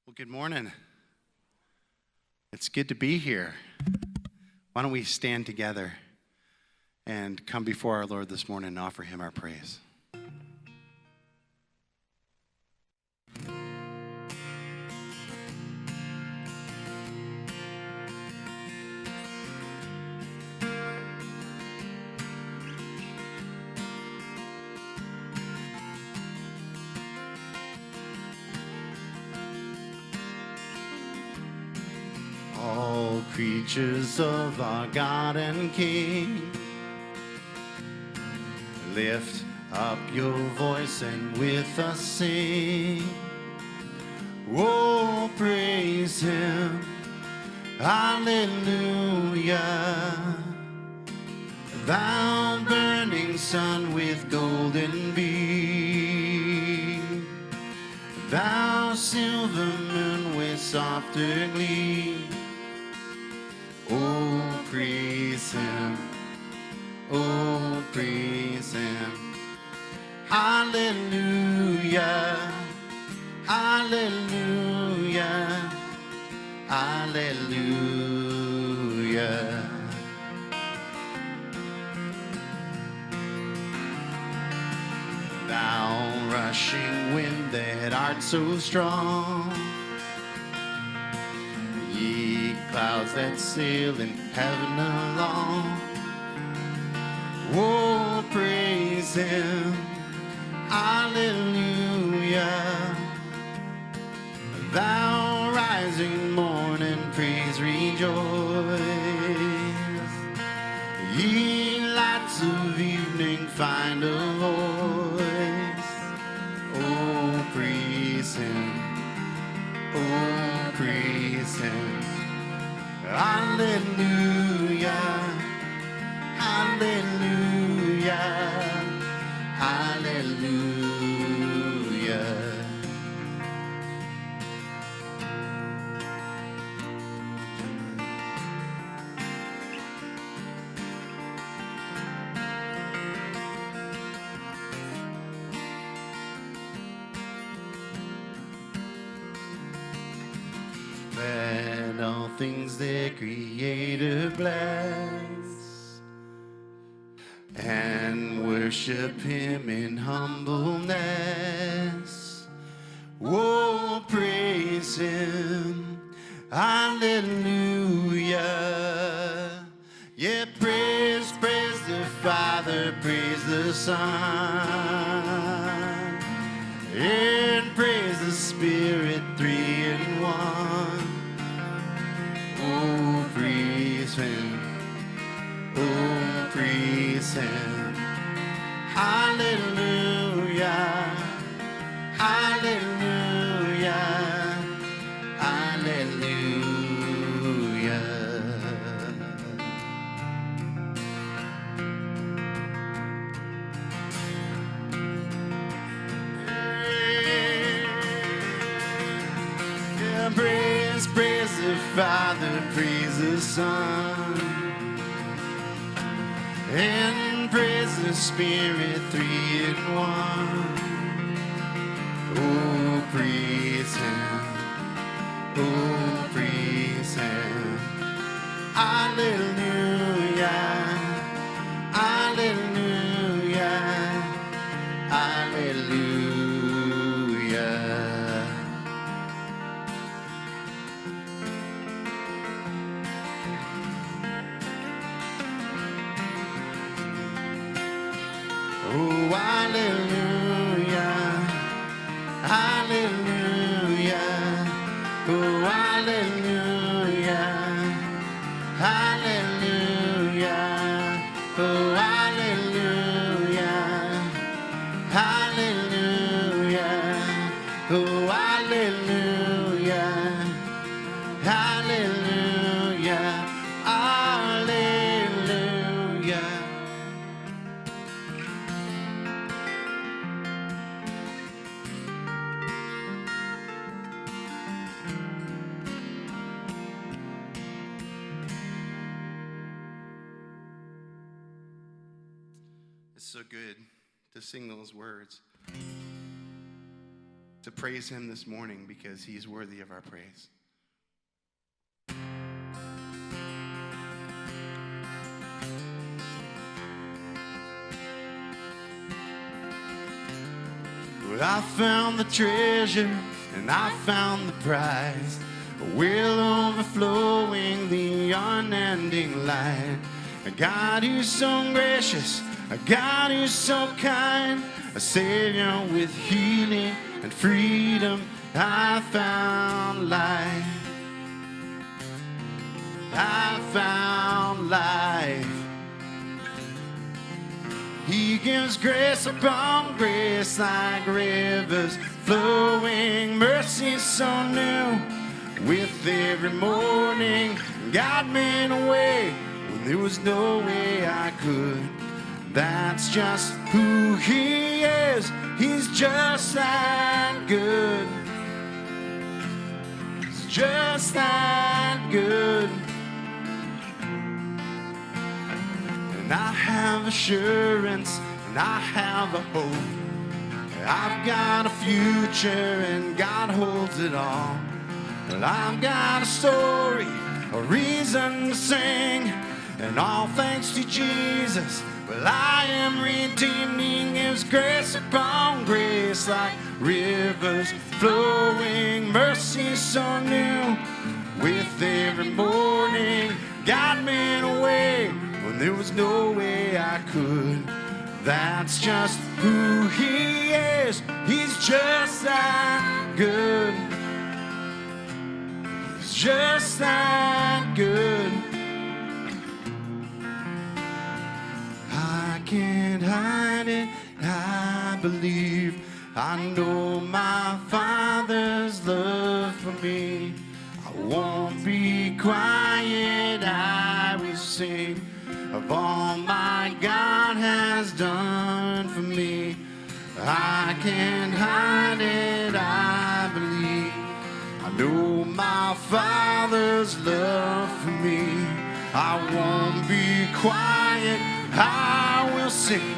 Well, good morning. It's good to be here. Why don't we stand together and come before our Lord this morning and offer him our praise. All creatures of our God and King, lift up your voice and with us sing. Oh, praise him, hallelujah. Thou burning sun with golden beam, thou silver moon with softer gleam. Oh, praise him, oh, praise him. Hallelujah, hallelujah, hallelujah. Thou rushing wind that art so strong, ye clouds that sail in heaven along. Oh, praise him, hallelujah. Thou rising morning, praise, rejoice. Ye lights of evening, find a voice. Oh, praise him, oh, praise him. Hallelujah, hallelujah, hallelujah. Let all things the Creator bless, and worship him in humbleness. Oh, praise him, hallelujah. Yeah, praise, praise the Father, praise the Son, and praise the Spirit, three in one. Oh, praise him, oh, praise him. Hallelujah, hallelujah, hallelujah. Yeah, praise, praise the Father, praise the Son, and praise the Spirit, three in one. Oh, praise him, oh, praise him. Hallelujah, hallelujah, hallelujah. Oh, hallelujah, hallelujah, oh, hallelujah, hallelujah, oh, hallelujah, hallelujah, oh, hallelujah, hallelujah, hallelujah. It's so good to sing those words, to praise him this morning because he's worthy of our praise. Well, I found the treasure and I found the prize, a well overflowing, the unending light. A God who's so gracious, a God who's so kind, a Savior with healing and freedom. I found life. I found life. He gives grace upon grace like rivers flowing, mercy so new. With every morning, God made a way when there was no way I could. That's just who he is. He's just that good. He's just that good. And I have assurance, and I have a hope. I've got a future, and God holds it all. Well, I've got a story, a reason to sing, and all thanks to Jesus. Well, I am redeeming his grace upon grace like rivers flowing, mercy so new. With every morning, God made a way when there was no way I could. That's just who he is. He's just that good. He's just that good. I can't hide it, I believe. I know my Father's love for me. I won't be quiet, I will sing of all my God has done for me. I can't hide it, I believe. I know my Father's love for me. I won't be quiet, I will sing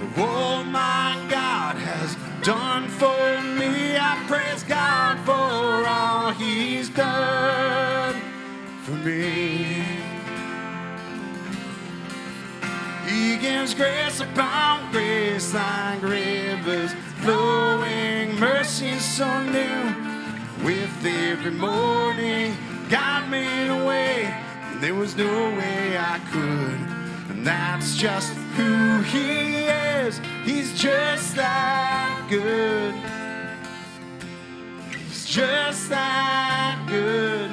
of all my God has done for me. I praise God for all he's done for me. He gives grace upon grace like rivers flowing, mercy so new. With every morning, God made a way, and there was no way I could. And that's just who he is. He's just that good. He's just that good.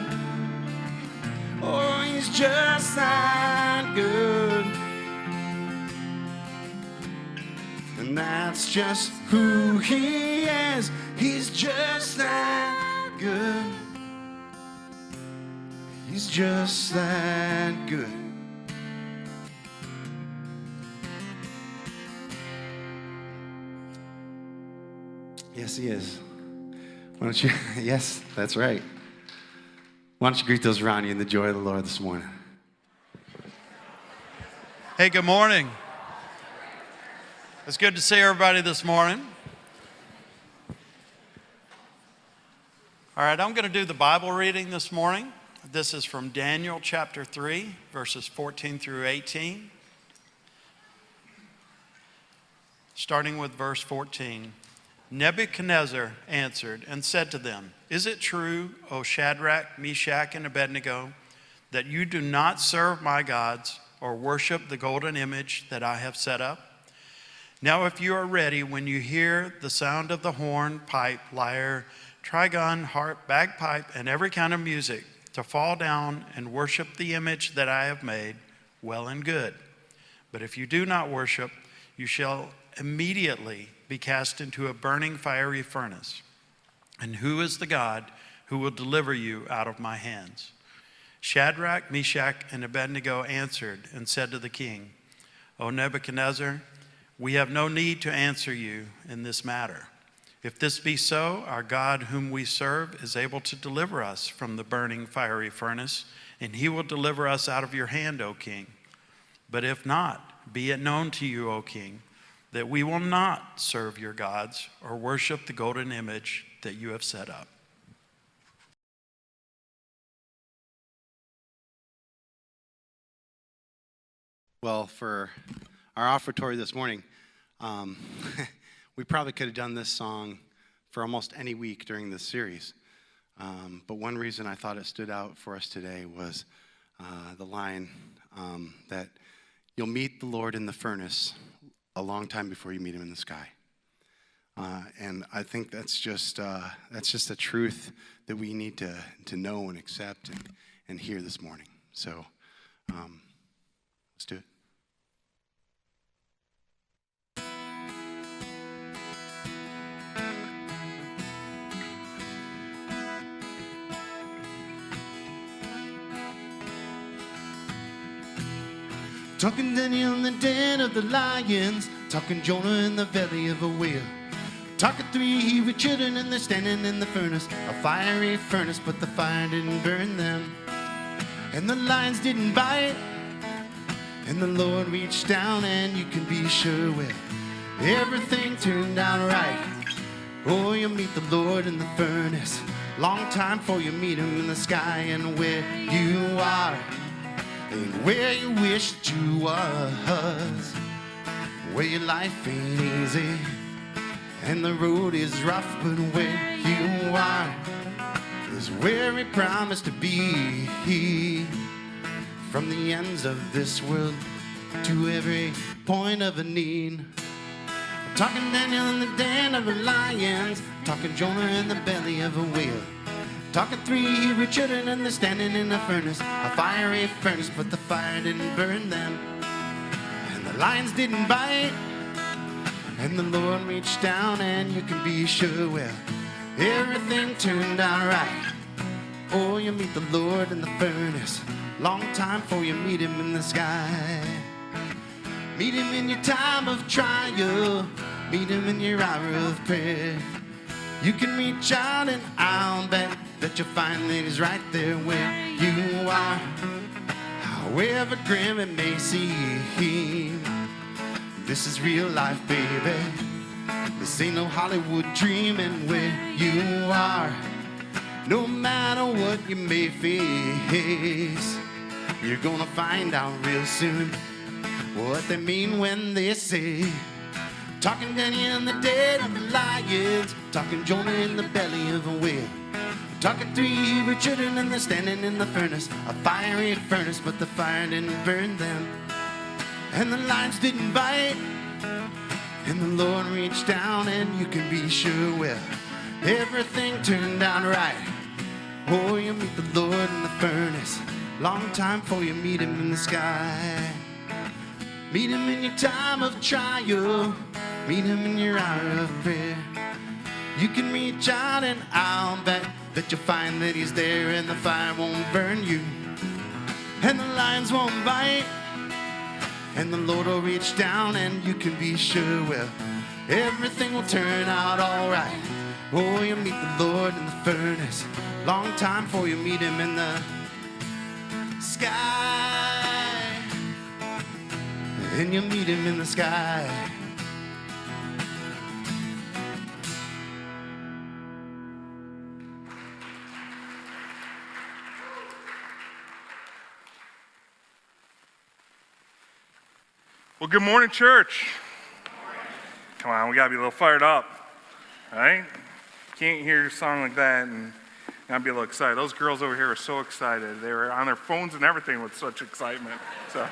Oh, he's just that good. And that's just who he is. He's just that good. He's just that good. Yes, he is. Why don't you? Yes, that's right. Why don't you greet those around you in the joy of the Lord this morning? Hey, good morning. It's good to see everybody this morning. All right, I'm going to do the Bible reading this morning. This is from Daniel chapter 3, verses 14 through 18. Starting with verse 14. Nebuchadnezzar answered and said to them, "Is it true, O Shadrach, Meshach, and Abednego, that you do not serve my gods or worship the golden image that I have set up? Now if you are ready, when you hear the sound of the horn, pipe, lyre, trigon, harp, bagpipe, and every kind of music, to fall down and worship the image that I have made, well and good. But if you do not worship, you shall immediately be cast into a burning fiery furnace. And who is the God who will deliver you out of my hands?" Shadrach, Meshach, and Abednego answered and said to the king, "O Nebuchadnezzar, we have no need to answer you in this matter. If this be so, our God whom we serve is able to deliver us from the burning fiery furnace, and he will deliver us out of your hand, O king. But if not, be it known to you, O king, that we will not serve your gods or worship the golden image that you have set up. Well, for our offertory this morning, we probably could have done this song for almost any week during this series. But one reason I thought it stood out for us today was the line that you'll meet the Lord in the furnace a long time before you meet him in the sky. And I think that's just a truth that we need to know and accept and hear this morning. So let's do it. Talking Daniel in the den of the lions, talking Jonah in the belly of a whale, talking three Hebrew children and they're standing in the furnace, a fiery furnace, but the fire didn't burn them. And the lions didn't bite, and the Lord reached down, and you can be sure with everything turned out right. Oh, you'll meet the Lord in the furnace, long time before you meet him in the sky. And where you are ain't where you wish that you was, where your life ain't easy and the road is rough, but where you are is where he promised to be. From the ends of this world to every point of a need, talking Daniel in the den of the lions, talking Jonah in the belly of a whale, talking three Hebrew children and they're standing in a furnace, a fiery furnace, but the fire didn't burn them. And the lions didn't bite, and the Lord reached down, and you can be sure, well, everything turned out right. Oh, you meet the Lord in the furnace, long time before you meet him in the sky. Meet him in your time of trial, meet him in your hour of prayer. You can reach out and I'll bet that you'll find that he's right there where you are, however grim it may seem. This is real life, baby. This ain't no Hollywood dream. And where you are, no matter what you may face, you're gonna find out real soon what they mean when they say, talking Daniel in the den of the lions, talking Jonah in the belly of a whale, talking three Hebrew children and they're standing in the furnace, a fiery furnace, but the fire didn't burn them. And the lions didn't bite, and the Lord reached down, and you can be sure, well, everything turned out right. Oh, you meet the Lord in the furnace, long time before you meet him in the sky. Meet him in your time of trial, meet him in your hour of prayer. You can reach out and I'll bet that you'll find that he's there, and the fire won't burn you, and the lions won't bite, and the Lord will reach down, and you can be sure, well, everything will turn out all right. Oh, you'll meet the Lord in the furnace, long time before you meet him in the sky. And you'll meet him in the sky. Well, good morning, church. Come on, we gotta be a little fired up, right? Can't hear a song like that and not be a little excited. Those girls over here are so excited. They were on their phones and everything with such excitement. So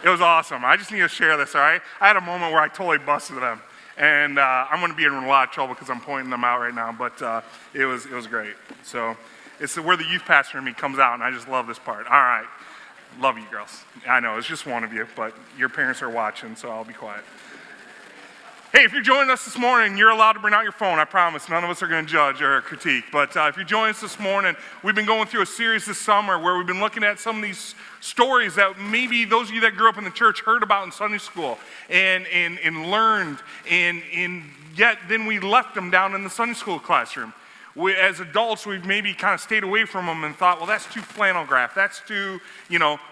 it was awesome. I just need to share this, all right? I had a moment where I totally busted them, and I'm gonna be in a lot of trouble because I'm pointing them out right now. But it was great. So it's where the youth pastor in me comes out, and I just love this part. All right. Love you, girls. I know, it's just one of you, but your parents are watching, so I'll be quiet. Hey, if you're joining us this morning, you're allowed to bring out your phone, I promise. None of us are going to judge or critique. But if you're joining us this morning, we've been going through a series this summer where we've been looking at some of these stories that maybe those of you that grew up in the church heard about in Sunday school and learned, and yet then we left them down in the Sunday school classroom. As adults, we've maybe kind of stayed away from them and thought, well, that's too flannel graph. That's too,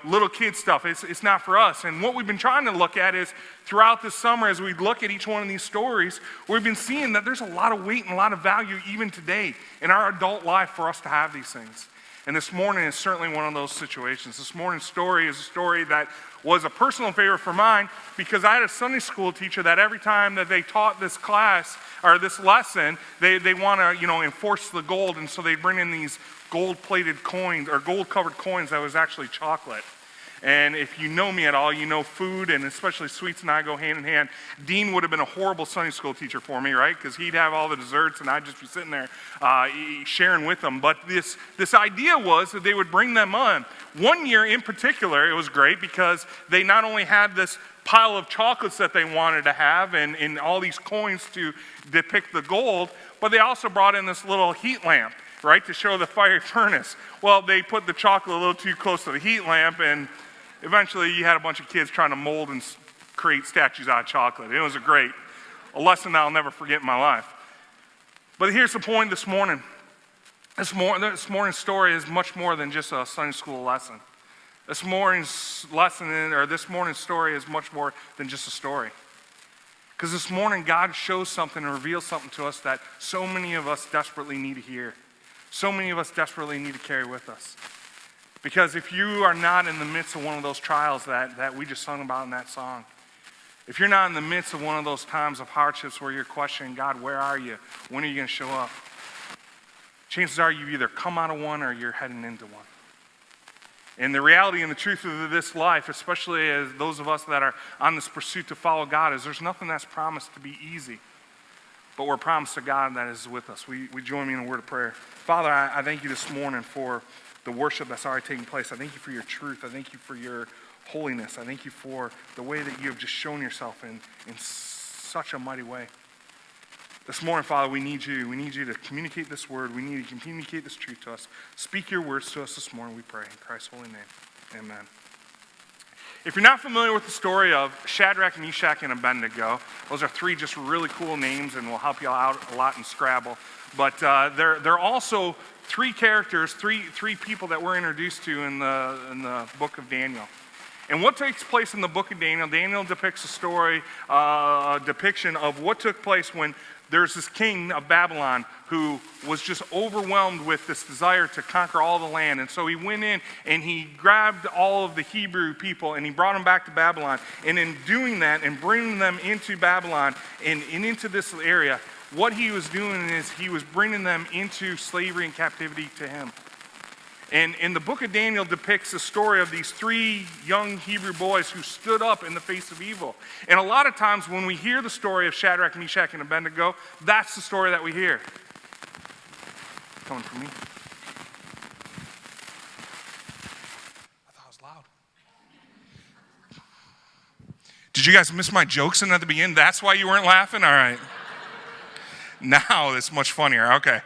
little kid stuff. It's not for us. And what we've been trying to look at is throughout this summer, as we look at each one of these stories, we've been seeing that there's a lot of weight and a lot of value even today in our adult life for us to have these things. And this morning is certainly one of those situations. This morning's story is a story that was a personal favorite for mine because I had a Sunday school teacher that every time that they taught this class or this lesson, they want to, enforce the gold. And so they bring in these gold-plated coins or gold-covered coins that was actually chocolate. And if you know me at all, you know food and especially sweets and I go hand in hand. Dean would have been a horrible Sunday school teacher for me, right? Because he'd have all the desserts and I'd just be sitting there sharing with them. But this idea was that they would bring them on. One year in particular, it was great because they not only had this pile of chocolates that they wanted to have and all these coins to depict the gold, but they also brought in this little heat lamp, right, to show the fiery furnace. Well, they put the chocolate a little too close to the heat lamp, and eventually you had a bunch of kids trying to mold and create statues out of chocolate. It was a lesson that I'll never forget in my life. But here's the point this morning. This morning's story is much more than just a Sunday school lesson. This morning's story is much more than just a story. Because this morning, God shows something and reveals something to us that so many of us desperately need to hear. So many of us desperately need to carry with us. Because if you are not in the midst of one of those trials that we just sung about in that song, if you're not in the midst of one of those times of hardships where you're questioning, God, where are you? When are you going to show up? Chances are you either come out of one or you're heading into one. And the reality and the truth of this life, especially as those of us that are on this pursuit to follow God, is there's nothing that's promised to be easy. But we're promised a God that is with us. We join me in a word of prayer. Father, I thank you this morning for the worship that's already taking place. I thank you for your truth. I thank you for your holiness. I thank you for the way that you have just shown yourself in such a mighty way. This morning, Father, we need you. We need you to communicate this word. We need you to communicate this truth to us. Speak your words to us this morning, we pray. In Christ's holy name, amen. If you're not familiar with the story of Shadrach, Meshach, and Abednego, those are three just really cool names and will help you out a lot in Scrabble. But they're also three characters, three people that we're introduced to in the book of Daniel. And what takes place in the book of Daniel, Daniel depicts a story, a depiction of what took place when there's this king of Babylon who was just overwhelmed with this desire to conquer all the land. And so he went in and he grabbed all of the Hebrew people and he brought them back to Babylon. And in doing that and bringing them into Babylon and into this area, what he was doing is he was bringing them into slavery and captivity to him. And in the book of Daniel depicts the story of these three young Hebrew boys who stood up in the face of evil. And a lot of times when we hear the story of Shadrach, Meshach, and Abednego, that's the story that we hear. Coming from me. I thought it was loud. Did you guys miss my jokes in at the beginning? That's why you weren't laughing? All right. Now it's much funnier. Okay.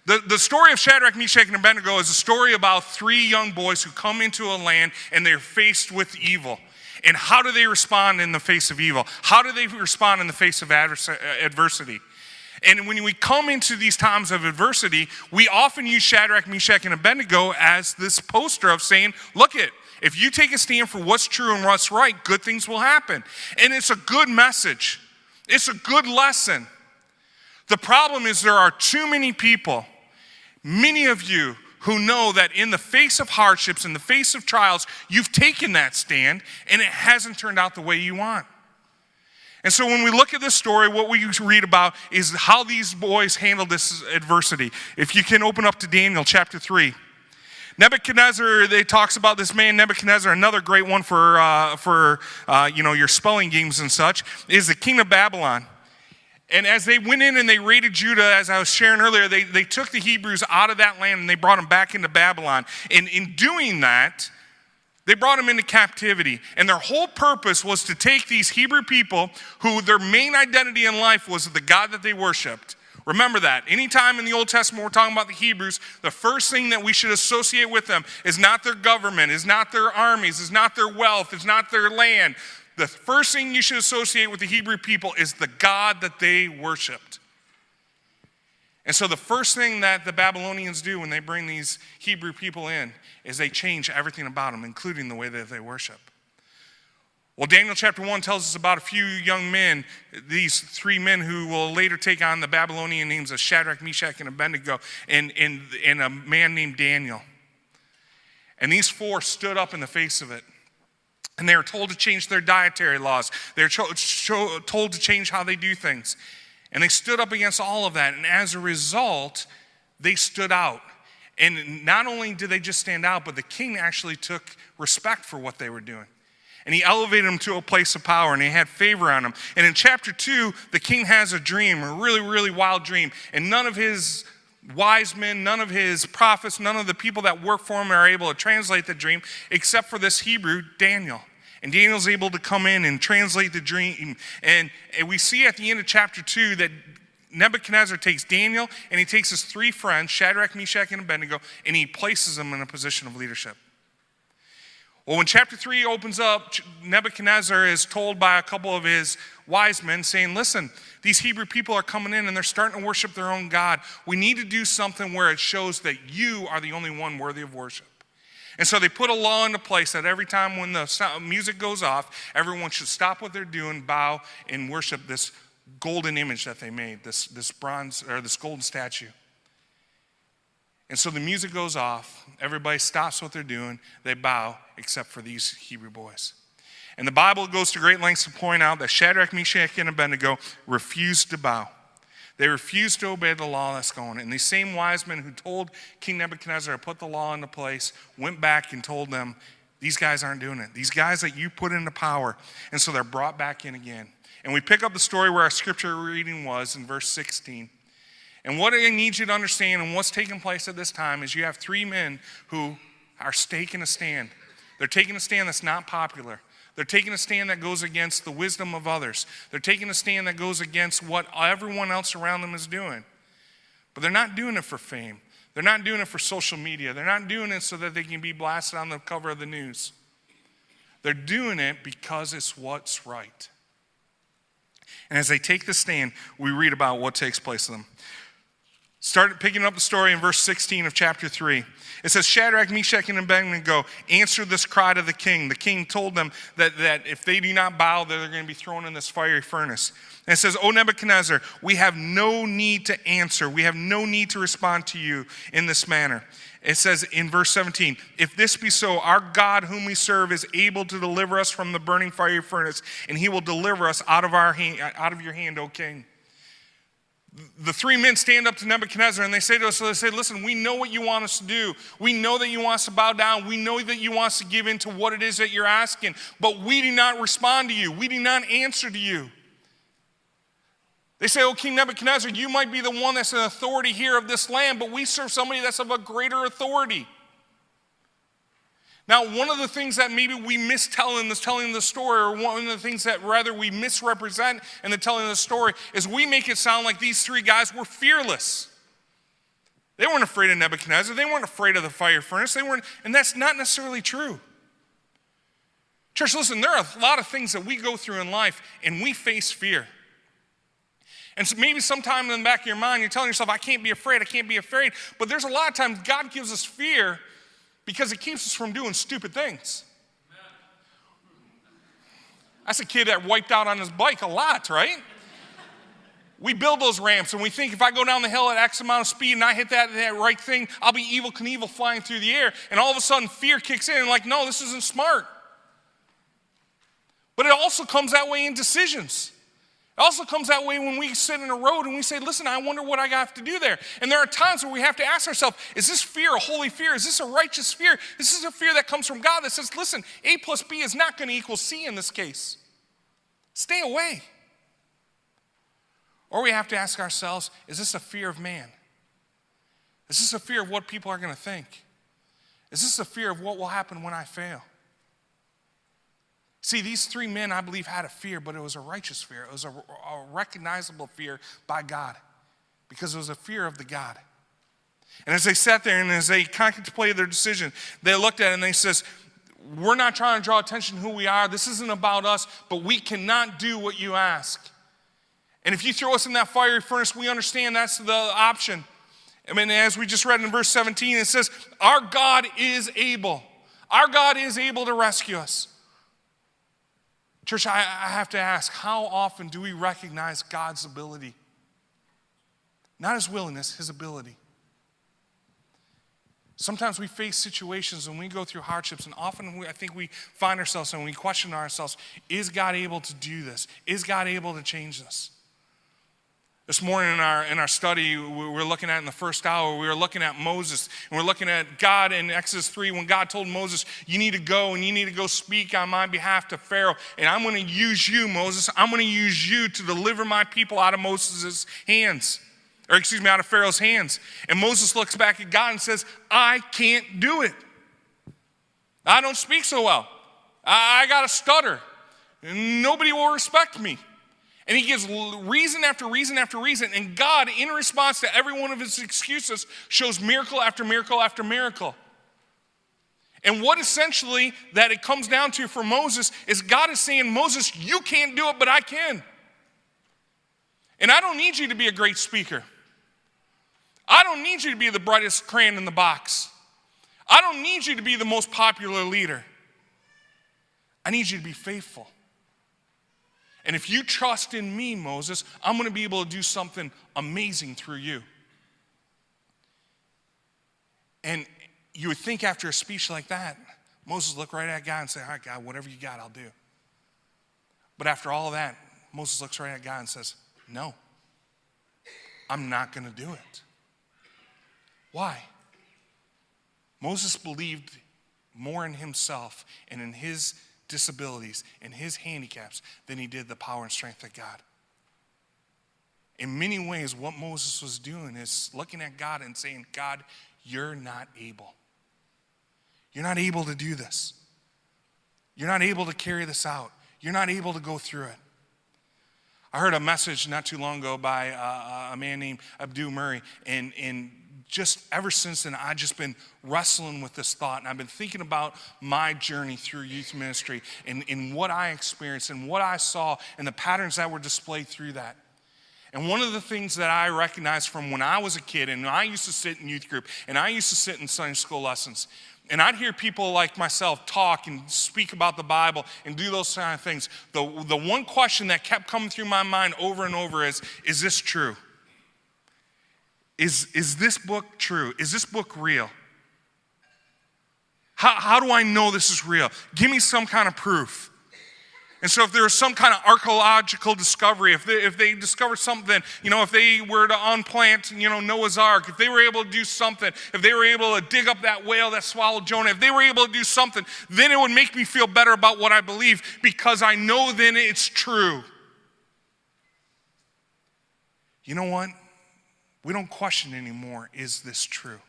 The story of Shadrach, Meshach, and Abednego is a story about three young boys who come into a land and they're faced with evil. And how do they respond in the face of evil? How do they respond in the face of adversity? And when we come into these times of adversity, we often use Shadrach, Meshach, and Abednego as this poster of saying, look it, if you take a stand for what's true and what's right, good things will happen. And it's a good message. It's a good lesson. The problem is there are too many people, many of you, who know that in the face of hardships, in the face of trials, you've taken that stand and it hasn't turned out the way you want. And so when we look at this story, what we read about is how these boys handled this adversity. If you can open up to Daniel chapter 3. Nebuchadnezzar, they talks about this man Nebuchadnezzar, another great one for your spelling games and such, is the king of Babylon. And as they went in and they raided Judah, as I was sharing earlier, they took the Hebrews out of that land and they brought them back into Babylon. And in doing that, they brought them into captivity. And their whole purpose was to take these Hebrew people who their main identity in life was the God that they worshiped. Remember that. Anytime in the Old Testament we're talking about the Hebrews, the first thing that we should associate with them is not their government, is not their armies, is not their wealth, is not their land. The first thing you should associate with the Hebrew people is the God that they worshiped. And so the first thing that the Babylonians do when they bring these Hebrew people in is they change everything about them, including the way that they worship. Well, Daniel chapter 1 tells us about a few young men, these 3 men who will later take on the Babylonian names of Shadrach, Meshach, and Abednego, and a man named Daniel. And these 4 stood up in the face of it. And they were told to change their dietary laws. They were told to change how they do things. And they stood up against all of that. And as a result, they stood out. And not only did they just stand out, but the king actually took respect for what they were doing. And he elevated them to a place of power, and he had favor on them. And in chapter 2, the king has a dream, a really, really wild dream. And none of his wise men, none of his prophets, none of the people that work for him are able to translate the dream, except for this Hebrew, Daniel. And Daniel's able to come in and translate the dream. And we see at the end of chapter 2 that Nebuchadnezzar takes Daniel and he takes his 3 friends, Shadrach, Meshach, and Abednego, and he places them in a position of leadership. Well, when chapter 3 opens up, Nebuchadnezzar is told by a couple of his wise men saying, listen, these Hebrew people are coming in and they're starting to worship their own God. We need to do something where it shows that you are the only one worthy of worship. And so they put a law into place that every time when the music goes off, everyone should stop what they're doing, bow, and worship this golden image that they made, this bronze or this golden statue. And so the music goes off, everybody stops what they're doing, they bow, except for these Hebrew boys. And the Bible goes to great lengths to point out that Shadrach, Meshach, and Abednego refused to bow. They refused to obey the law that's going. And these same wise men who told King Nebuchadnezzar to put the law into place went back and told them, these guys aren't doing it. These guys that you put into power. And so they're brought back in again. And we pick up the story where our scripture reading was in verse 16. And what I need you to understand and what's taking place at this time is you have 3 men who are taking a stand. They're taking a stand that's not popular. They're taking a stand that goes against the wisdom of others. They're taking a stand that goes against what everyone else around them is doing. But they're not doing it for fame. They're not doing it for social media. They're not doing it so that they can be blasted on the cover of the news. They're doing it because it's what's right. And as they take the stand, we read about what takes place to them. Start picking up the story in verse 16 of chapter 3. It says, Shadrach, Meshach, and Abednego answered this cry to the king. The king told them that if they do not bow, they're going to be thrown in this fiery furnace. And it says, O Nebuchadnezzar, we have no need to answer. We have no need to respond to you in this manner. It says in verse 17, if this be so, our God whom we serve is able to deliver us from the burning fiery furnace, and he will deliver us out of your hand, O king. The 3 men stand up to Nebuchadnezzar and they say to us, listen, we know what you want us to do. We know that you want us to bow down. We know that you want us to give in to what it is that you're asking. But we do not respond to you. We do not answer to you. They say, oh, King Nebuchadnezzar, you might be the one that's an authority here of this land, but we serve somebody that's of a greater authority. Now, one of the things that maybe we mistell in telling the story, or one of the things that rather we misrepresent in the telling of the story, is we make it sound like these 3 guys were fearless. They weren't afraid of Nebuchadnezzar. They weren't afraid of the fire furnace. And that's not necessarily true. Church, listen, there are a lot of things that we go through in life, and we face fear. And so maybe sometime in the back of your mind, you're telling yourself, I can't be afraid, I can't be afraid. But there's a lot of times God gives us fear because it keeps us from doing stupid things. That's a kid that wiped out on his bike a lot, right? We build those ramps and we think if I go down the hill at X amount of speed and I hit that right thing, I'll be Evel Knievel flying through the air. And all of a sudden fear kicks in and like, no, this isn't smart. But it also comes that way in decisions. It also comes that way when we sit in a road and we say, listen, I wonder what I have to do there. And there are times where we have to ask ourselves, is this fear a holy fear? Is this a righteous fear? This is a fear that comes from God that says, listen, A plus B is not going to equal C in this case. Stay away. Or we have to ask ourselves, is this a fear of man? Is this a fear of what people are going to think? Is this a fear of what will happen when I fail? See, these 3 men, I believe, had a fear, but it was a righteous fear. It was a recognizable fear by God because it was a fear of the God. And as they sat there and as they contemplated their decision, they looked at it and they says, we're not trying to draw attention to who we are. This isn't about us, but we cannot do what you ask. And if you throw us in that fiery furnace, we understand that's the option. I mean, as we just read in verse 17, it says, our God is able. Our God is able to rescue us. Church, I have to ask, how often do we recognize God's ability? Not his willingness, his ability. Sometimes we face situations and we go through hardships, and often I think we find ourselves and we question ourselves, is God able to do this? Is God able to change this? This morning in our study, we're looking at in the first hour, we were looking at Moses, and we're looking at God in Exodus 3 when God told Moses, you need to go and you need to go speak on my behalf to Pharaoh, and I'm going to use you, Moses. I'm going to use you to deliver my people out of Moses' hands, out of Pharaoh's hands. And Moses looks back at God and says, I can't do it. I don't speak so well. I got a stutter. Nobody will respect me. And he gives reason after reason after reason. And God, in response to every one of his excuses, shows miracle after miracle after miracle. And what essentially that it comes down to for Moses is God is saying, Moses, you can't do it, but I can. And I don't need you to be a great speaker. I don't need you to be the brightest crayon in the box. I don't need you to be the most popular leader. I need you to be faithful. And if you trust in me, Moses, I'm going to be able to do something amazing through you. And you would think after a speech like that, Moses looked right at God and say, all right, God, whatever you got, I'll do. But after all that, Moses looks right at God and says, no, I'm not going to do it. Why? Moses believed more in himself and in his disabilities and his handicaps than he did the power and strength of God. In many ways, what Moses was doing is looking at God and saying, God, you're not able. You're not able to do this. You're not able to carry this out. You're not able to go through it. I heard a message not too long ago by a man named Abdul Murray, and just ever since then, I've just been wrestling with this thought, and I've been thinking about my journey through youth ministry and what I experienced and what I saw and the patterns that were displayed through that. And one of the things that I recognized from when I was a kid, and I used to sit in youth group, and I used to sit in Sunday school lessons, and I'd hear people like myself talk and speak about the Bible and do those kind of things. The one question that kept coming through my mind over and over is this true? Is this book true? Is this book real? How do I know this is real? Give me some kind of proof. And so if there was some kind of archaeological discovery, if they discovered something, if they were to unplant, Noah's Ark, if they were able to do something, if they were able to dig up that whale that swallowed Jonah, if they were able to do something, then it would make me feel better about what I believe because I know then it's true. You know what? We don't question anymore, is this true?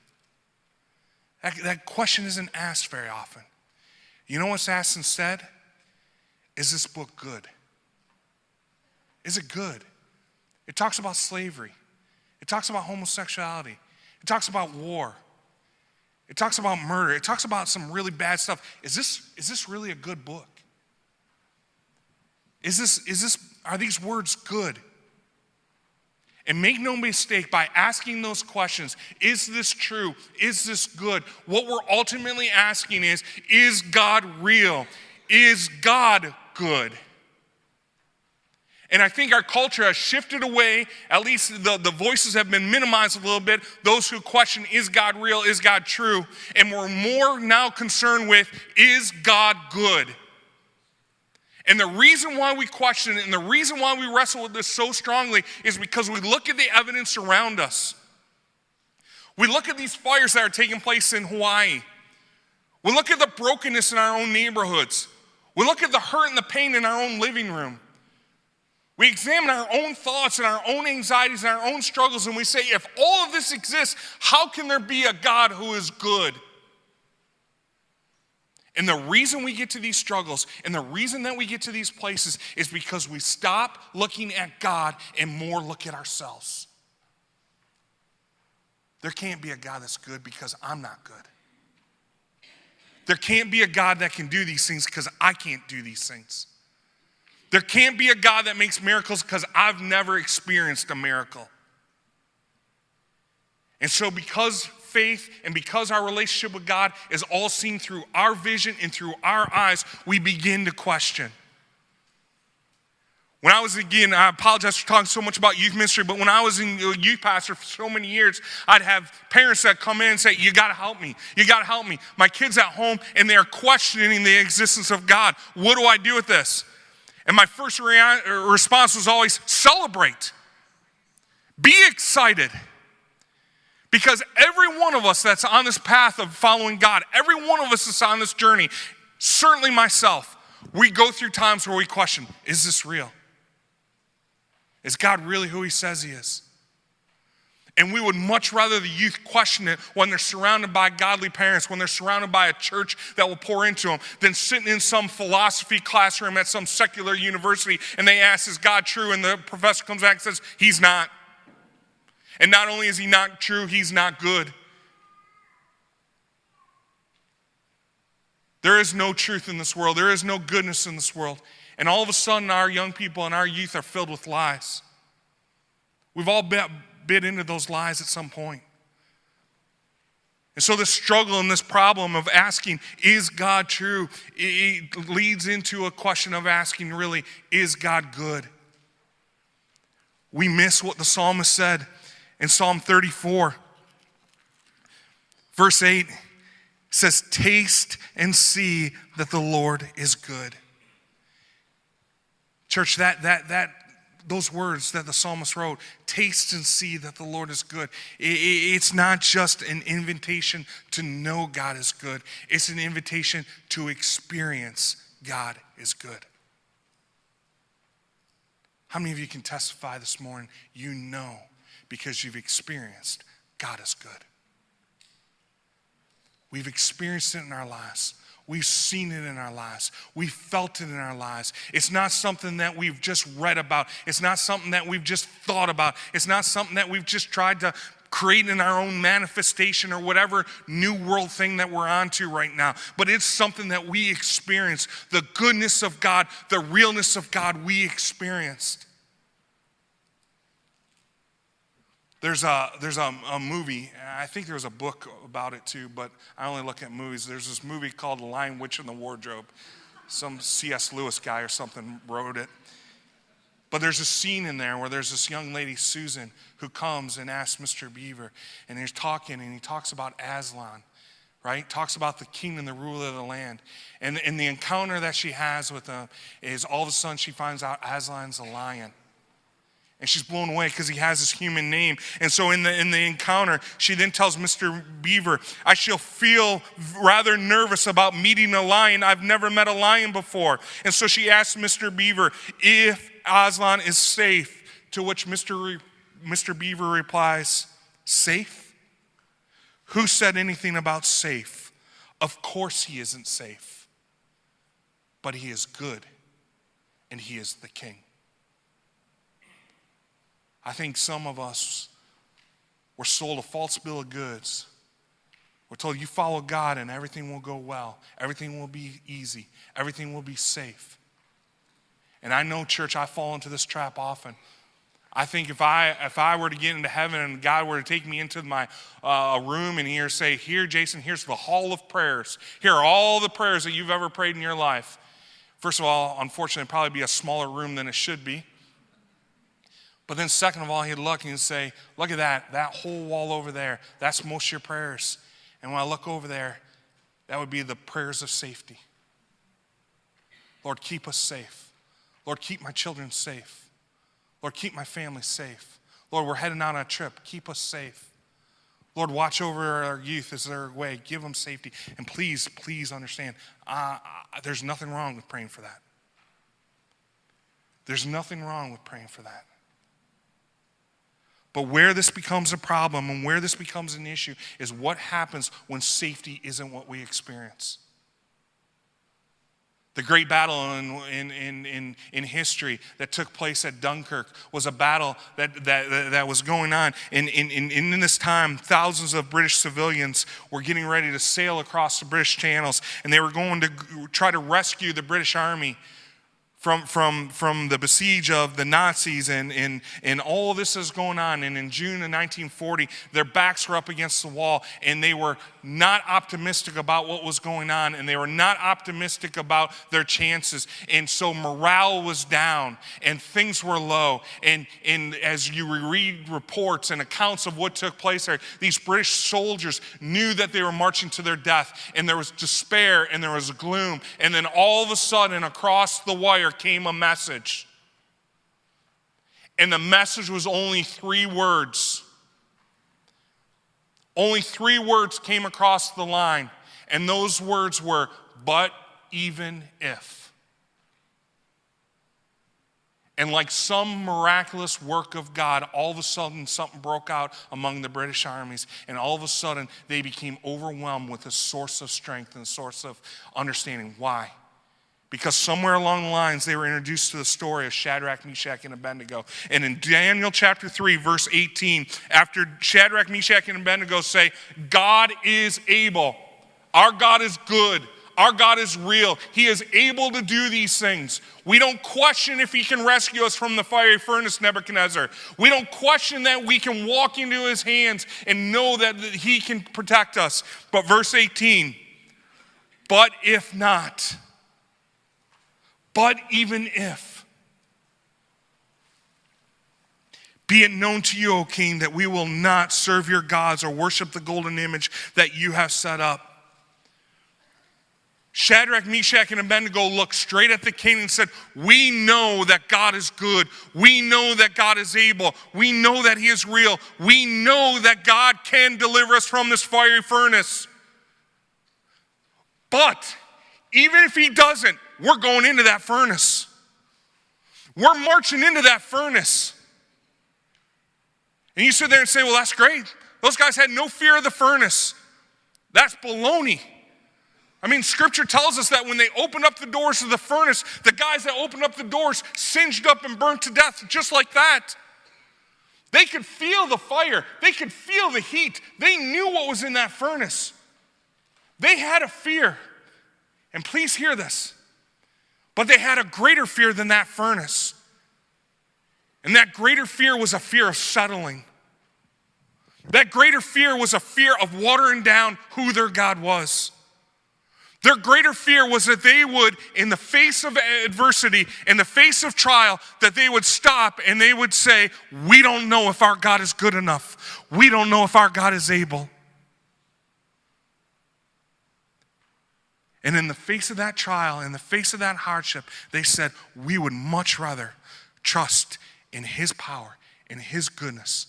That question isn't asked very often. You know what's asked instead? Is this book good? Is it good? It talks about slavery. It talks about homosexuality. It talks about war. It talks about murder. It talks about some really bad stuff. Is this really a good book? Are these words good? And make no mistake, by asking those questions, is this true? Is this good? What we're ultimately asking is God real? Is God good? And I think our culture has shifted away, at least the voices have been minimized a little bit, those who question, is God real? Is God true? And we're more now concerned with, is God good? And the reason why we question it and the reason why we wrestle with this so strongly is because we look at the evidence around us. We look at these fires that are taking place in Hawaii. We look at the brokenness in our own neighborhoods. We look at the hurt and the pain in our own living room. We examine our own thoughts and our own anxieties and our own struggles, and we say, if all of this exists, how can there be a God who is good? And the reason we get to these struggles and the reason that we get to these places is because we stop looking at God and more look at ourselves. There can't be a God that's good because I'm not good. There can't be a God that can do these things because I can't do these things. There can't be a God that makes miracles because I've never experienced a miracle. And so because faith and because our relationship with God is all seen through our vision and through our eyes, we begin to question. When I was, again, I apologize for talking so much about youth ministry, but when I was in youth pastor for so many years, I'd have parents that come in and say, you gotta help me, you gotta help me. My kid's at home and they're questioning the existence of God. What do I do with this? And my first response was always, celebrate. Be excited. Because every one of us that's on this path of following God, every one of us that's on this journey, certainly myself, we go through times where we question, is this real? Is God really who he says he is? And we would much rather the youth question it when they're surrounded by godly parents, when they're surrounded by a church that will pour into them, than sitting in some philosophy classroom at some secular university and they ask, is God true? And the professor comes back and says, he's not. And not only is he not true, he's not good. There is no truth in this world. There is no goodness in this world. And all of a sudden, our young people and our youth are filled with lies. We've all bit into those lies at some point. And so this struggle and this problem of asking, is God true? It leads into a question of asking, really, is God good? We miss what the psalmist said in Psalm 34. Verse 8 says, taste and see that the Lord is good. Church, those words that the psalmist wrote, taste and see that the Lord is good. It's not just an invitation to know God is good. It's an invitation to experience God is good. How many of you can testify this morning, you know because you've experienced God is good? We've experienced it in our lives. We've seen it in our lives. We've felt it in our lives. It's not something that we've just read about. It's not something that we've just thought about. It's not something that we've just tried to create in our own manifestation or whatever new world thing that we're onto right now. But it's something that we experience. The goodness of God, the realness of God we experienced. There's a movie, I think there was a book about it too, but I only look at movies. There's this movie called The Lion, Witch, and the Wardrobe. Some C.S. Lewis guy or something wrote it. But there's a scene in there where there's this young lady, Susan, who comes and asks Mr. Beaver, and he's talking, and he talks about Aslan, right? Talks about the king and the ruler of the land. And the encounter that she has with him is all of a sudden she finds out Aslan's a lion. And she's blown away because he has this human name. And so in the encounter, she then tells Mr. Beaver, I shall feel rather nervous about meeting a lion. I've never met a lion before. And so she asks Mr. Beaver if Aslan is safe, to which Mr. Beaver replies, safe? Who said anything about safe? Of course he isn't safe. But he is good, and he is the king. I think some of us were sold a false bill of goods. We're told you follow God and everything will go well. Everything will be easy. Everything will be safe. And I know, church, I fall into this trap often. I think if I were to get into heaven and God were to take me into my room and here say, here, Jason, here's the hall of prayers. Here are all the prayers that you've ever prayed in your life. First of all, unfortunately, it'd probably be a smaller room than it should be. But then second of all, he'd look and he'd say, look at that whole wall over there. That's most of your prayers. And when I look over there, that would be the prayers of safety. Lord, keep us safe. Lord, keep my children safe. Lord, keep my family safe. Lord, we're heading out on a trip. Keep us safe. Lord, watch over our youth as they're away. Give them safety. And please, please understand, there's nothing wrong with praying for that. There's nothing wrong with praying for that. But where this becomes a problem and where this becomes an issue is what happens when safety isn't what we experience. The great battle in history that took place at Dunkirk was a battle that was going on. And in this time, thousands of British civilians were getting ready to sail across the British channels, and they were going to try to rescue the British army from the besiege of the Nazis, and all this is going on. And in June of 1940, their backs were up against the wall, and they were not optimistic about what was going on, and they were not optimistic about their chances. And so morale was down, and things were low. And as you read reports and accounts of what took place there, these British soldiers knew that they were marching to their death, and there was despair, and there was gloom. And then all of a sudden, across the wire came a message. And the message was only 3 words. Only 3 words came across the line. And those words were, "But even if." And like some miraculous work of God, all of a sudden something broke out among the British armies. And all of a sudden they became overwhelmed with a source of strength and a source of understanding. Why? Because somewhere along the lines, they were introduced to the story of Shadrach, Meshach, and Abednego. And in Daniel chapter 3, verse 18, after Shadrach, Meshach, and Abednego say, God is able, our God is good, our God is real, he is able to do these things. We don't question if he can rescue us from the fiery furnace, Nebuchadnezzar. We don't question that we can walk into his hands and know that he can protect us. But verse 18, but if not, but even if, be it known to you, O king, that we will not serve your gods or worship the golden image that you have set up. Shadrach, Meshach, and Abednego looked straight at the king and said, we know that God is good. We know that God is able. We know that he is real. We know that God can deliver us from this fiery furnace. But even if he doesn't, we're going into that furnace. We're marching into that furnace. And you sit there and say, well, that's great. Those guys had no fear of the furnace. That's baloney. I mean, Scripture tells us that when they opened up the doors of the furnace, the guys that opened up the doors singed up and burnt to death just like that. They could feel the fire. They could feel the heat. They knew what was in that furnace. They had a fear. And please hear this. But they had a greater fear than that furnace. And that greater fear was a fear of settling. That greater fear was a fear of watering down who their God was. Their greater fear was that they would, in the face of adversity, in the face of trial, that they would stop and they would say, we don't know if our God is good enough. We don't know if our God is able. And in the face of that trial, in the face of that hardship, they said, we would much rather trust in his power, in his goodness,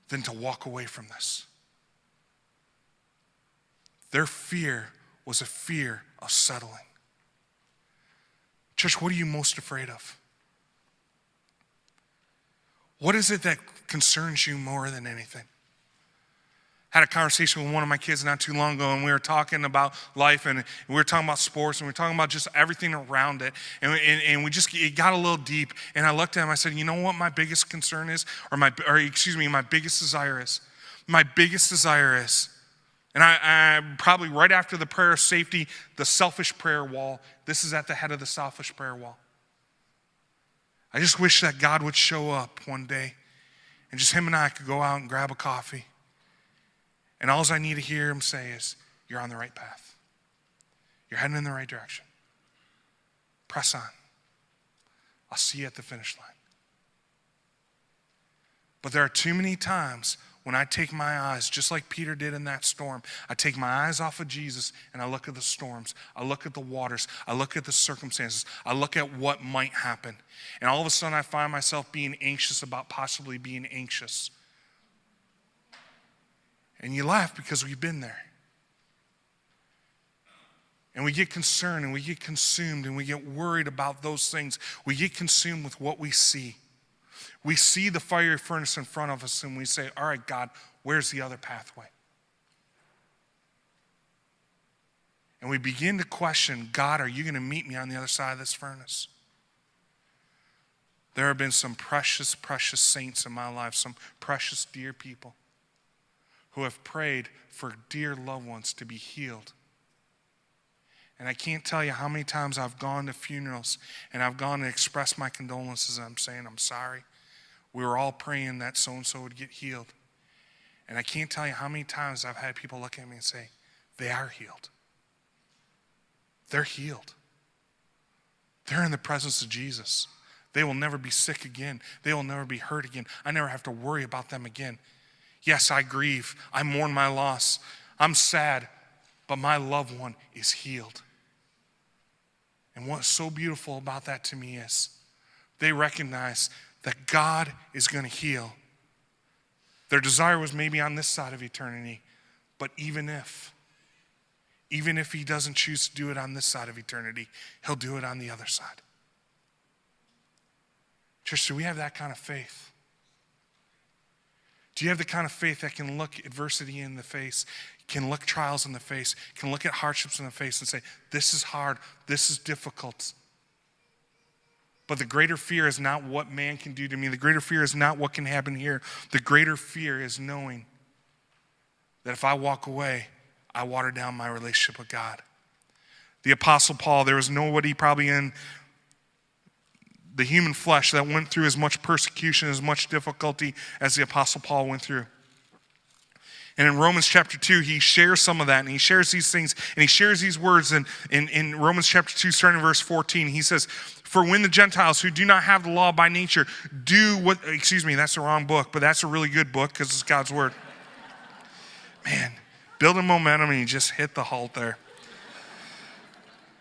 than to walk away from this. Their fear was a fear of settling. Church, what are you most afraid of? What is it that concerns you more than anything? I had a conversation with one of my kids not too long ago, and we were talking about life, and we were talking about sports, and we were talking about just everything around it, and it got a little deep, and I looked at him, I said, you know what my biggest concern is, my biggest desire is? My biggest desire is, and I probably right after the prayer of safety, the selfish prayer wall, this is at the head of the selfish prayer wall. I just wish that God would show up one day, and just him and I could go out and grab a coffee. And all I need to hear him say is, you're on the right path. You're heading in the right direction. Press on. I'll see you at the finish line. But there are too many times when I take my eyes, just like Peter did in that storm, I take my eyes off of Jesus and I look at the storms. I look at the waters. I look at the circumstances. I look at what might happen. And all of a sudden I find myself being anxious about possibly being anxious. And you laugh because we've been there. And we get concerned and we get consumed and we get worried about those things. We get consumed with what we see. We see the fiery furnace in front of us and we say, all right, God, where's the other pathway? And we begin to question, God, are you going to meet me on the other side of this furnace? There have been some precious, precious saints in my life, some precious dear people who have prayed for dear loved ones to be healed. And I can't tell you how many times I've gone to funerals and I've gone to express my condolences and I'm saying, I'm sorry. We were all praying that so-and-so would get healed. And I can't tell you how many times I've had people look at me and say, they are healed. They're healed. They're in the presence of Jesus. They will never be sick again. They will never be hurt again. I never have to worry about them again. Yes, I grieve. I mourn my loss. I'm sad, but my loved one is healed. And what's so beautiful about that to me is they recognize that God is going to heal. Their desire was maybe on this side of eternity, but even if he doesn't choose to do it on this side of eternity, he'll do it on the other side. Church, do we have that kind of faith? Do you have the kind of faith that can look adversity in the face, can look trials in the face, can look at hardships in the face and say, this is hard, this is difficult. But the greater fear is not what man can do to me. The greater fear is not what can happen here. The greater fear is knowing that if I walk away, I water down my relationship with God. The Apostle Paul, there was nobody probably in the human flesh that went through as much persecution, as much difficulty as the Apostle Paul went through. And in Romans chapter 2, he shares some of that, and he shares these things, and he shares these words in Romans chapter 2, starting in verse 14. He says, for when the Gentiles who do not have the law by nature do what, that's the wrong book, but that's a really good book because it's God's word. Man, building momentum and you just hit the halt there.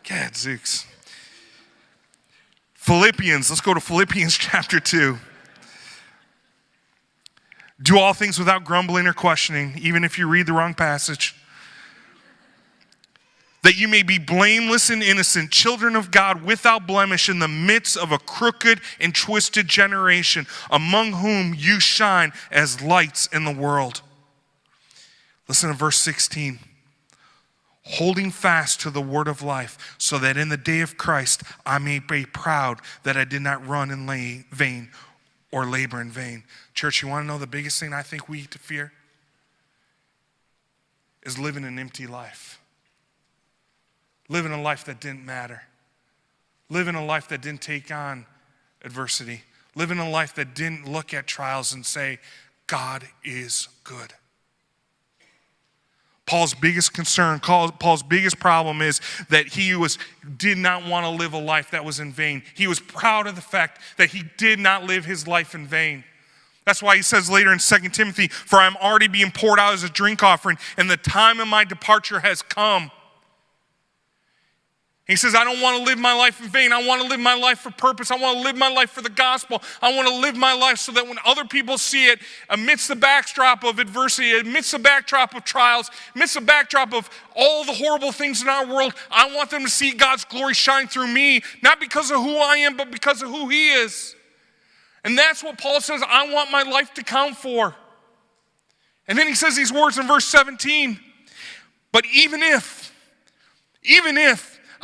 God, Zooks. Philippians, let's go to Philippians chapter 2. Do all things without grumbling or questioning, even if you read the wrong passage. That you may be blameless and innocent, children of God without blemish in the midst of a crooked and twisted generation, among whom you shine as lights in the world. Listen to verse 16. Holding fast to the word of life, so that in the day of Christ I may be proud that I did not run in vain or labor in vain. Church, you want to know the biggest thing I think we need to fear? Is living an empty life. Living a life that didn't matter. Living a life that didn't take on adversity. Living a life that didn't look at trials and say, God is good. Paul's biggest concern, Paul's biggest problem is that he did not want to live a life that was in vain. He was proud of the fact that he did not live his life in vain. That's why he says later in 2 Timothy, for I am already being poured out as a drink offering, and the time of my departure has come. He says, I don't want to live my life in vain. I want to live my life for purpose. I want to live my life for the gospel. I want to live my life so that when other people see it, amidst the backdrop of adversity, amidst the backdrop of trials, amidst the backdrop of all the horrible things in our world, I want them to see God's glory shine through me, not because of who I am, but because of who he is. And that's what Paul says, I want my life to count for. And then he says these words in verse 17, but even if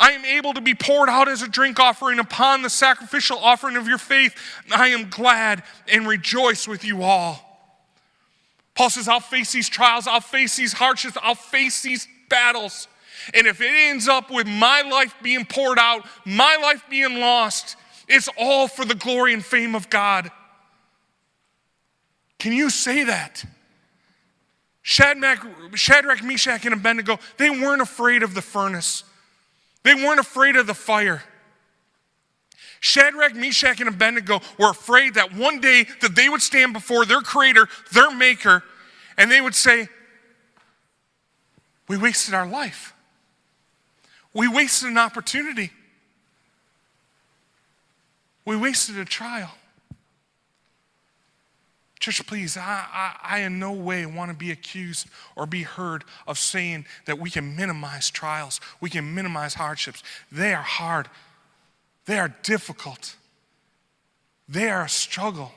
I am able to be poured out as a drink offering upon the sacrificial offering of your faith, I am glad and rejoice with you all. Paul says, I'll face these trials, I'll face these hardships, I'll face these battles. And if it ends up with my life being poured out, my life being lost, it's all for the glory and fame of God. Can you say that? Shadrach, Meshach, and Abednego, they weren't afraid of the furnace. They weren't afraid of the fire. Shadrach, Meshach, and Abednego were afraid that one day that they would stand before their creator, their maker, and they would say, we wasted our life. We wasted an opportunity. We wasted a trial. Church, please, I in no way want to be accused or be heard of saying that we can minimize trials. We can minimize hardships. They are hard. They are difficult. They are a struggle.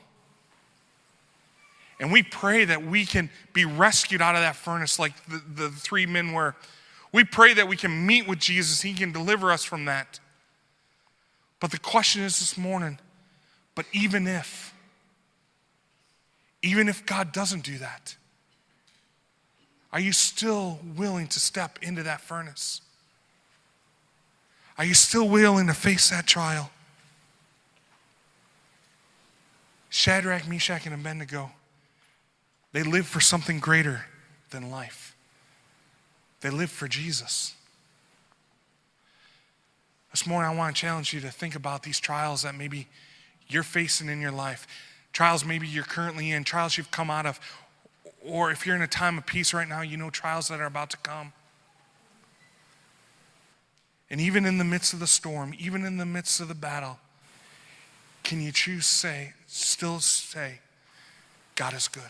And we pray that we can be rescued out of that furnace like the three men were. We pray that we can meet with Jesus. He can deliver us from that. But the question is this morning, but even if God doesn't do that, are you still willing to step into that furnace? Are you still willing to face that trial? Shadrach, Meshach, and Abednego, they lived for something greater than life. They lived for Jesus. This morning, I want to challenge you to think about these trials that maybe you're facing in your life. Trials maybe you're currently in, trials you've come out of, or if you're in a time of peace right now, you know trials that are about to come. And even in the midst of the storm, even in the midst of the battle, can you still say, God is good?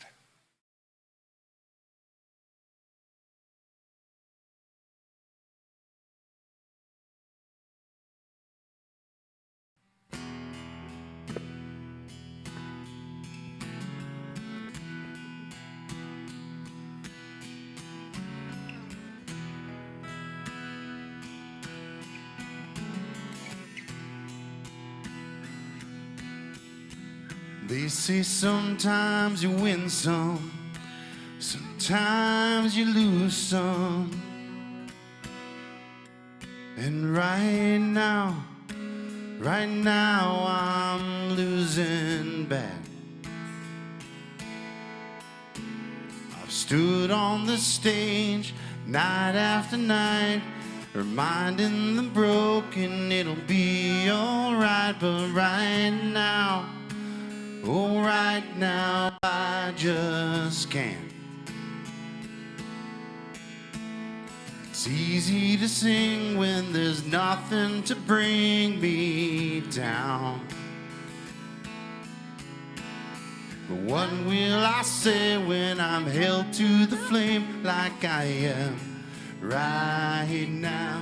They say sometimes you win some, sometimes you lose some. And right now I'm losing bad. I've stood on the stage night after night, reminding the broken it'll be alright. But right now, oh, right now I just can't. It's easy to sing when there's nothing to bring me down. But what will I say when I'm held to the flame like I am right now?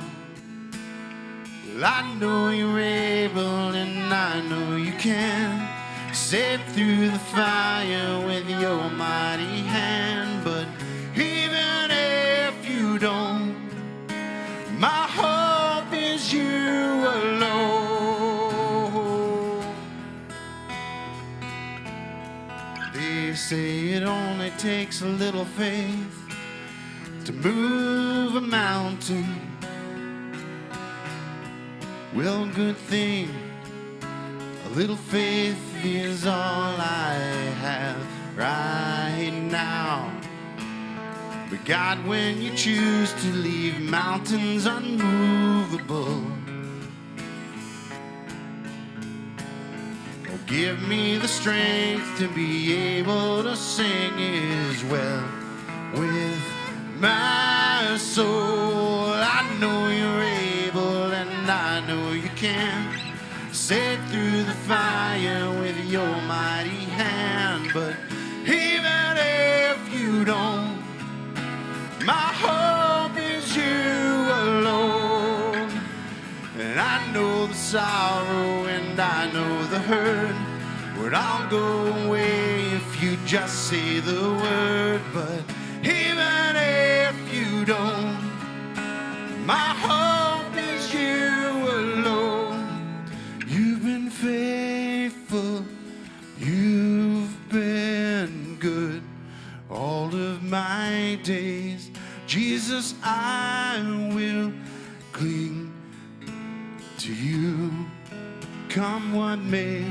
Well, I know you're able and I know you can save through the fire with your mighty hand. But even if you don't, my hope is you alone. They say it only takes a little faith to move a mountain. Well, good thing a little faith is all I have right now. But God, when you choose to leave mountains unmovable, oh, give me the strength to be able to sing as well with my soul. I know you're able and I know you can sail through the fire with your mighty hand. But even if you don't, my hope is you alone. And I know the sorrow and I know the hurt would all go away if you just say the word. But even if you don't, my hope is you alone. You've been faithful, you've been good all of my days. Jesus, I will cling to you, come what may,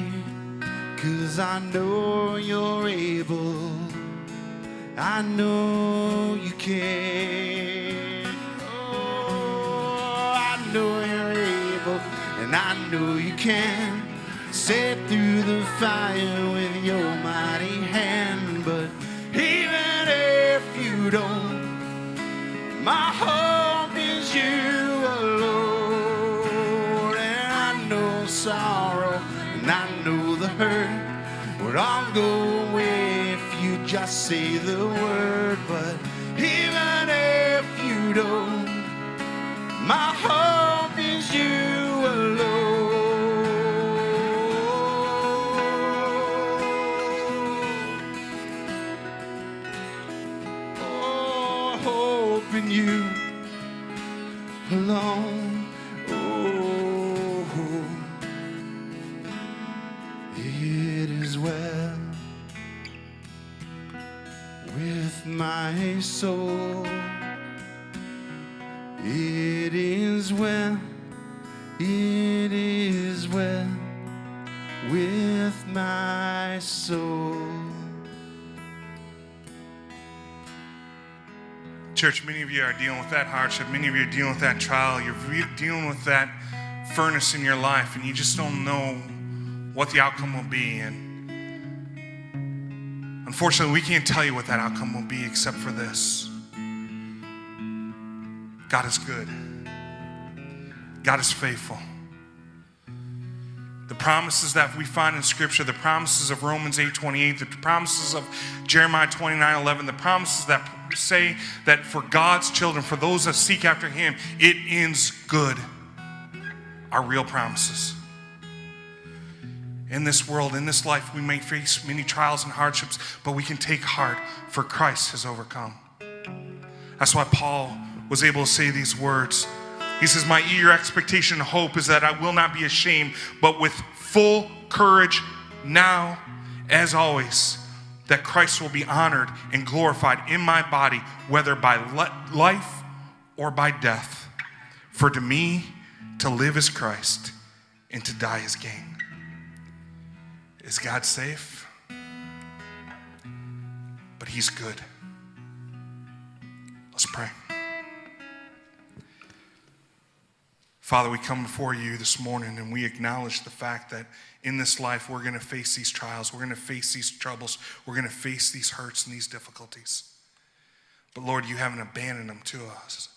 'cause I know you're able, I know you can. Oh, I know you're able, and I know you can sail through the fire with your mighty hand. But even if you don't, my hope is you alone. And I know sorrow and I know the hurt would all go away if you just say the word. But even if you don't, my hope is you alone. Oh, hope in you alone. Oh, it is well with my soul. It is well, it is well with my soul. Church, many of you are dealing with that hardship. Many of you are dealing with that trial. You're dealing with that furnace in your life, and you just don't know what the outcome will be. And unfortunately, we can't tell you what that outcome will be except for this. God is good. God is faithful. The promises that we find in Scripture, the promises of Romans 8:28, the promises of Jeremiah 29:11, the promises that say that for God's children, for those that seek after Him, it ends good, are real promises. In this world, in this life, we may face many trials and hardships, but we can take heart, for Christ has overcome. That's why Paul was able to say these words. He says, my eager expectation and hope is that I will not be ashamed, but with full courage now, as always, that Christ will be honored and glorified in my body, whether by life or by death. For to me, to live is Christ, and to die is gain. Is God safe? But He's good. Let's pray. Father, we come before you this morning and we acknowledge the fact that in this life we're going to face these trials, we're going to face these troubles, we're going to face these hurts and these difficulties. But Lord, you haven't abandoned them to us.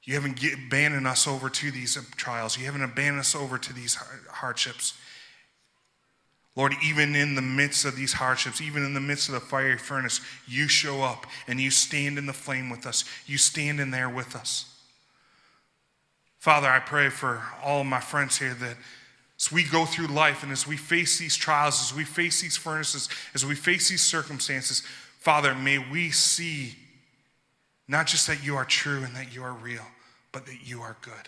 You haven't abandoned us over to these trials. You haven't abandoned us over to these hardships. Lord, even in the midst of these hardships, even in the midst of the fiery furnace, you show up and you stand in the flame with us. You stand in there with us. Father, I pray for all of my friends here that as we go through life and as we face these trials, as we face these furnaces, as we face these circumstances, Father, may we see not just that you are true and that you are real, but that you are good.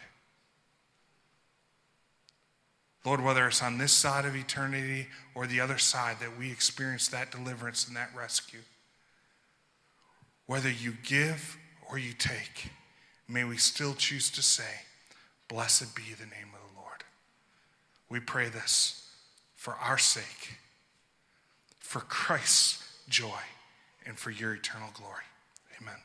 Lord, whether it's on this side of eternity or the other side, that we experience that deliverance and that rescue. Whether you give or you take, may we still choose to say, blessed be the name of the Lord. We pray this for our sake, for Christ's joy, and for your eternal glory. Amen.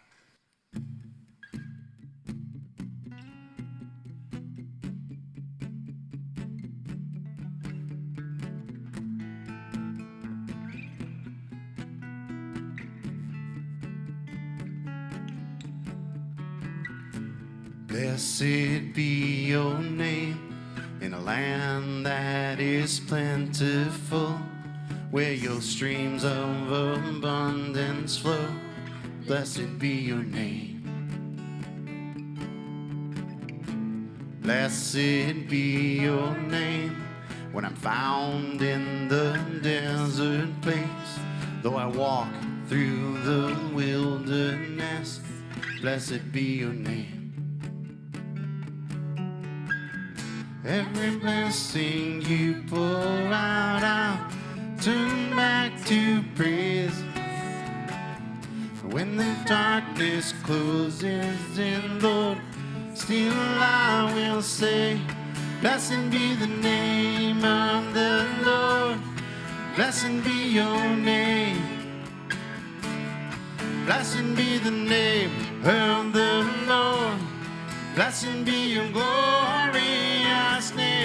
Blessed be your name in a land that is plentiful, where your streams of abundance flow. Blessed be your name. Blessed be your name when I'm found in the desert place. Though I walk through the wilderness, blessed be your name. Every blessing you pour out, I'll turn back to praise. When the darkness closes in, Lord, still I will say, blessed be the name of the Lord. Blessed be your name. Blessed be the name of the Lord. Blessed be your glorious name.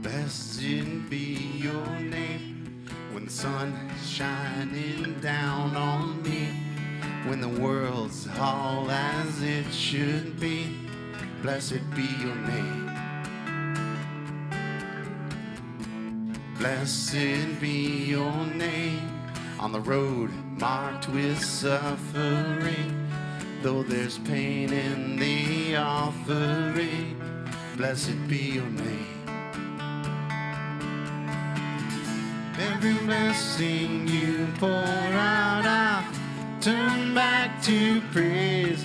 Blessed be your name when the sun is shining down on me, when the world's all as it should be. Blessed be your name. Blessed be your name on the road marked with suffering, though there's pain in the offering. Blessed be your name. Every blessing you pour out, I'll turn back to praise.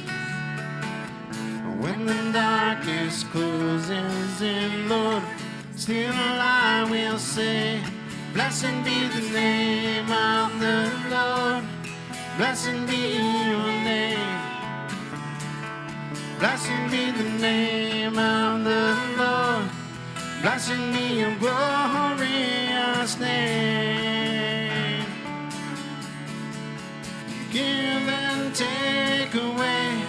When the darkness closes in, Lord, still I will say, blessed be the name of the Lord. Blessed be your name. Blessed be the name of the Lord. Blessed be your glorious name. Give and take away.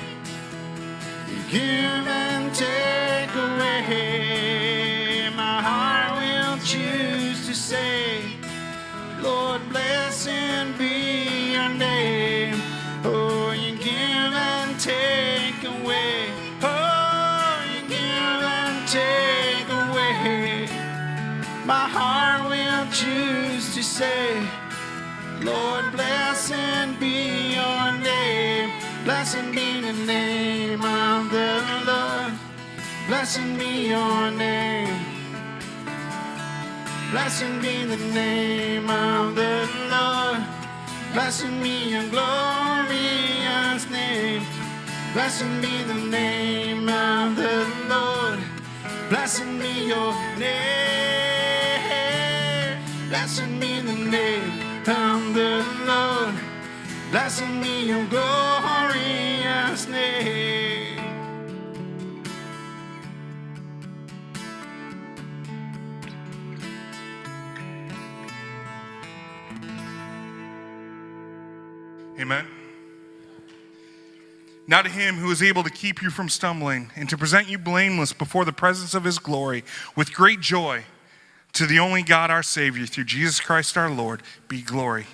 Give and take away. My heart will choose to say, Lord, blessed be your name. Oh, you give and take away. Oh, you give and take away. My heart will choose to say, Lord, blessed be your name. Blessed be the name of the Lord. Blessed be your name. Blessed be the name of the Lord. Blessed be your glorious name. Blessed be the name of the Lord. Blessed be your name. Blessed be the name of the Lord. Blessed be your glorious name. Amen. Now to him who is able to keep you from stumbling and to present you blameless before the presence of his glory with great joy, to the only God our Savior, through Jesus Christ our Lord, be glory,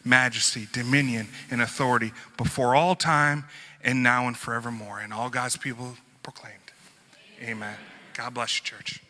majesty, dominion, and authority before all time and now and forevermore. And all God's people proclaimed. Amen. God bless you, church.